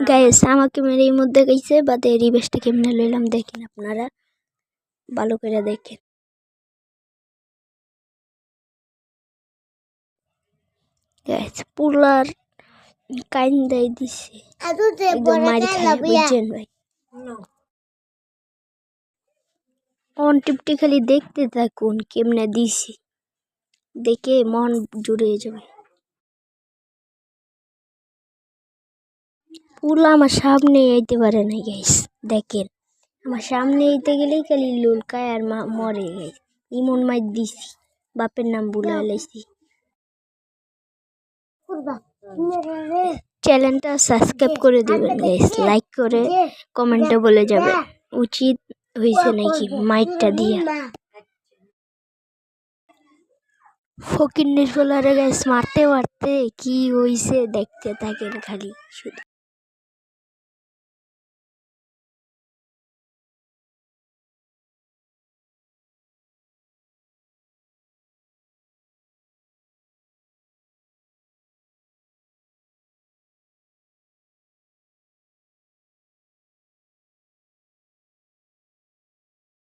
guys আমাকে মেরে এই মধ্যে গেছে বাদে রিবেশটা কেমনে লইলাম দেখেন আপনারা ভালো করে দেখেন গাইস পুলার কাইন দেই দিছে একদম মারি খাই বুঝছেন ভাই অন টিপটি খালি দেখতে থাকুন কেমনে দিছি দেখে মন জুড়ে যাবে পুলা আমার সামনে আইতে পারে না গাইস দেখেন আমার সামনে আইতে গেলেই খালি লুলকায় আর মরে গাইস ইমন মাই দিছি বাপের নাম ভুলা লাইছি চ্যানেলটা সাবস্ক্রাইব করে দিবেন গাইস লাইক করে কমেন্টে বলে যাবেন উচিত হইছে নাকি মাইকটা দিয়া ফকিন্নির ফলারে গাইস মারতে মারতে কি হইছে দেখতে থাকেন খালি শুধু